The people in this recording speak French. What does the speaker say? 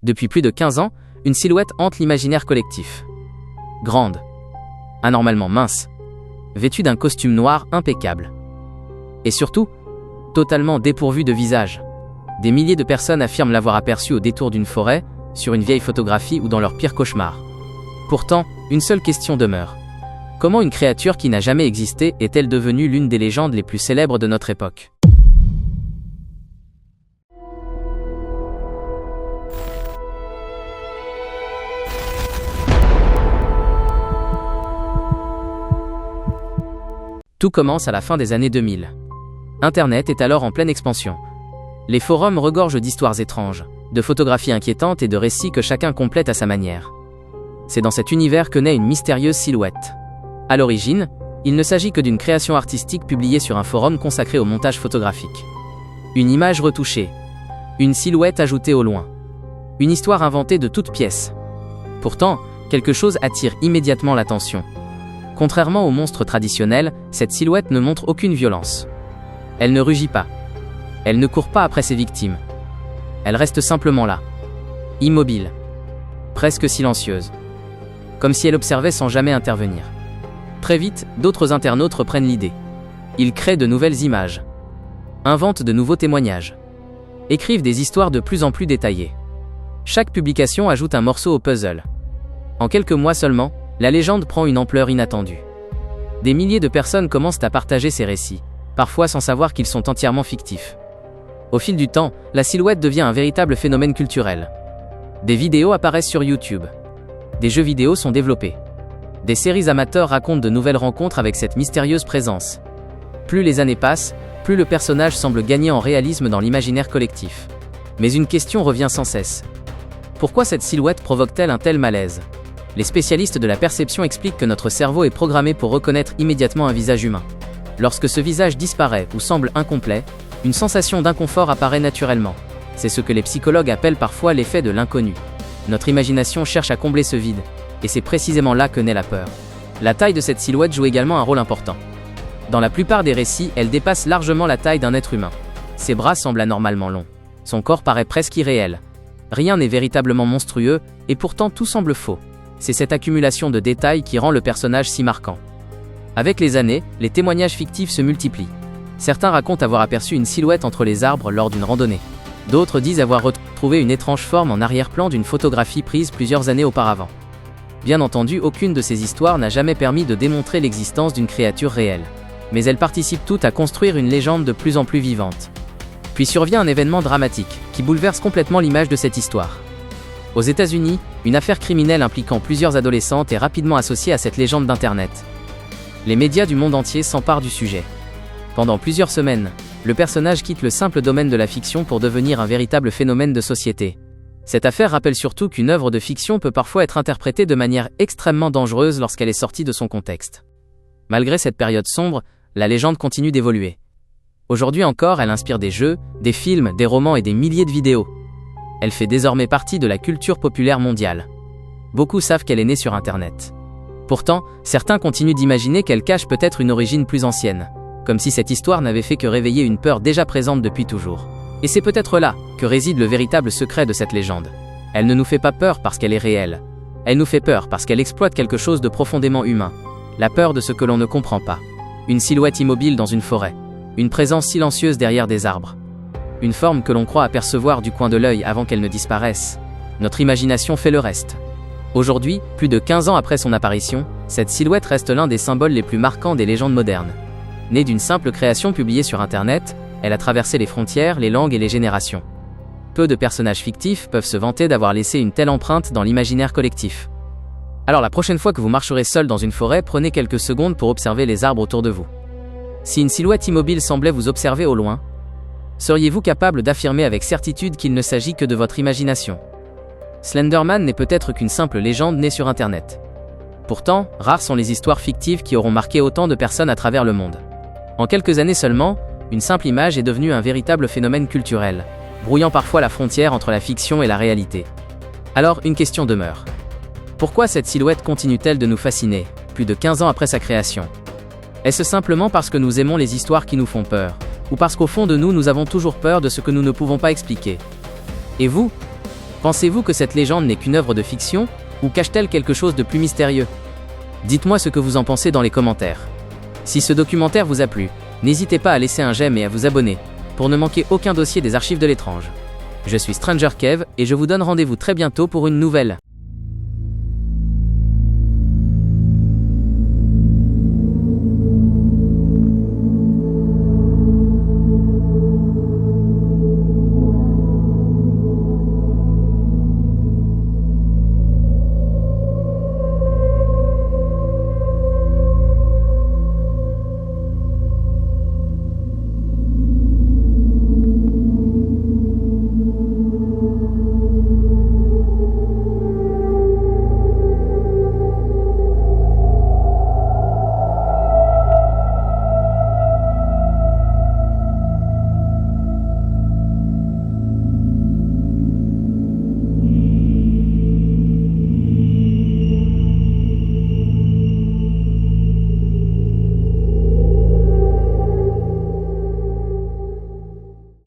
Depuis plus de 15 ans, une silhouette hante l'imaginaire collectif. Grande, anormalement mince, vêtue d'un costume noir impeccable. Et surtout, totalement dépourvue de visage. Des milliers de personnes affirment l'avoir aperçue au détour d'une forêt, sur une vieille photographie ou dans leur pire cauchemar. Pourtant, une seule question demeure. Comment une créature qui n'a jamais existé est-elle devenue l'une des légendes les plus célèbres de notre époque ? Tout commence à la fin des années 2000. Internet est alors en pleine expansion. Les forums regorgent d'histoires étranges, de photographies inquiétantes et de récits que chacun complète à sa manière. C'est dans cet univers que naît une mystérieuse silhouette. À l'origine, il ne s'agit que d'une création artistique publiée sur un forum consacré au montage photographique. Une image retouchée, une silhouette ajoutée au loin, une histoire inventée de toutes pièces. Pourtant, quelque chose attire immédiatement l'attention. Contrairement aux monstres traditionnels, cette silhouette ne montre aucune violence. Elle ne rugit pas. Elle ne court pas après ses victimes. Elle reste simplement là, immobile, presque silencieuse, comme si elle observait sans jamais intervenir. Très vite, d'autres internautes reprennent l'idée. Ils créent de nouvelles images, inventent de nouveaux témoignages, écrivent des histoires de plus en plus détaillées. Chaque publication ajoute un morceau au puzzle. En quelques mois seulement, la légende prend une ampleur inattendue. Des milliers de personnes commencent à partager ces récits, parfois sans savoir qu'ils sont entièrement fictifs. Au fil du temps, la silhouette devient un véritable phénomène culturel. Des vidéos apparaissent sur YouTube. Des jeux vidéo sont développés. Des séries amateurs racontent de nouvelles rencontres avec cette mystérieuse présence. Plus les années passent, plus le personnage semble gagner en réalisme dans l'imaginaire collectif. Mais une question revient sans cesse. Pourquoi cette silhouette provoque-t-elle un tel malaise ? Les spécialistes de la perception expliquent que notre cerveau est programmé pour reconnaître immédiatement un visage humain. Lorsque ce visage disparaît ou semble incomplet, une sensation d'inconfort apparaît naturellement. C'est ce que les psychologues appellent parfois l'effet de l'inconnu. Notre imagination cherche à combler ce vide, et c'est précisément là que naît la peur. La taille de cette silhouette joue également un rôle important. Dans la plupart des récits, elle dépasse largement la taille d'un être humain. Ses bras semblent anormalement longs. Son corps paraît presque irréel. Rien n'est véritablement monstrueux, et pourtant tout semble faux. C'est cette accumulation de détails qui rend le personnage si marquant. Avec les années, les témoignages fictifs se multiplient. Certains racontent avoir aperçu une silhouette entre les arbres lors d'une randonnée. D'autres disent avoir retrouvé une étrange forme en arrière-plan d'une photographie prise plusieurs années auparavant. Bien entendu, aucune de ces histoires n'a jamais permis de démontrer l'existence d'une créature réelle. Mais elles participent toutes à construire une légende de plus en plus vivante. Puis survient un événement dramatique, qui bouleverse complètement l'image de cette histoire. Aux États-Unis, une affaire criminelle impliquant plusieurs adolescentes est rapidement associée à cette légende d'Internet. Les médias du monde entier s'emparent du sujet. Pendant plusieurs semaines, le personnage quitte le simple domaine de la fiction pour devenir un véritable phénomène de société. Cette affaire rappelle surtout qu'une œuvre de fiction peut parfois être interprétée de manière extrêmement dangereuse lorsqu'elle est sortie de son contexte. Malgré cette période sombre, la légende continue d'évoluer. Aujourd'hui encore, elle inspire des jeux, des films, des romans et des milliers de vidéos. Elle fait désormais partie de la culture populaire mondiale. Beaucoup savent qu'elle est née sur Internet. Pourtant, certains continuent d'imaginer qu'elle cache peut-être une origine plus ancienne, comme si cette histoire n'avait fait que réveiller une peur déjà présente depuis toujours. Et c'est peut-être là que réside le véritable secret de cette légende. Elle ne nous fait pas peur parce qu'elle est réelle. Elle nous fait peur parce qu'elle exploite quelque chose de profondément humain. La peur de ce que l'on ne comprend pas. Une silhouette immobile dans une forêt. Une présence silencieuse derrière des arbres. Une forme que l'on croit apercevoir du coin de l'œil avant qu'elle ne disparaisse. Notre imagination fait le reste. Aujourd'hui, plus de 15 ans après son apparition, cette silhouette reste l'un des symboles les plus marquants des légendes modernes. Née d'une simple création publiée sur Internet, elle a traversé les frontières, les langues et les générations. Peu de personnages fictifs peuvent se vanter d'avoir laissé une telle empreinte dans l'imaginaire collectif. Alors la prochaine fois que vous marcherez seul dans une forêt, prenez quelques secondes pour observer les arbres autour de vous. Si une silhouette immobile semblait vous observer au loin, seriez-vous capable d'affirmer avec certitude qu'il ne s'agit que de votre imagination ? Slenderman n'est peut-être qu'une simple légende née sur Internet. Pourtant, rares sont les histoires fictives qui auront marqué autant de personnes à travers le monde. En quelques années seulement, une simple image est devenue un véritable phénomène culturel, brouillant parfois la frontière entre la fiction et la réalité. Alors, une question demeure. Pourquoi cette silhouette continue-t-elle de nous fasciner, plus de 15 ans après sa création ? Est-ce simplement parce que nous aimons les histoires qui nous font peur, ou parce qu'au fond de nous, nous avons toujours peur de ce que nous ne pouvons pas expliquer ? Et vous ? Pensez-vous que cette légende n'est qu'une œuvre de fiction, ou cache-t-elle quelque chose de plus mystérieux? Dites-moi ce que vous en pensez dans les commentaires. Si ce documentaire vous a plu, n'hésitez pas à laisser un j'aime et à vous abonner, pour ne manquer aucun dossier des archives de l'étrange. Je suis Stranger Kev, et je vous donne rendez-vous très bientôt pour une nouvelle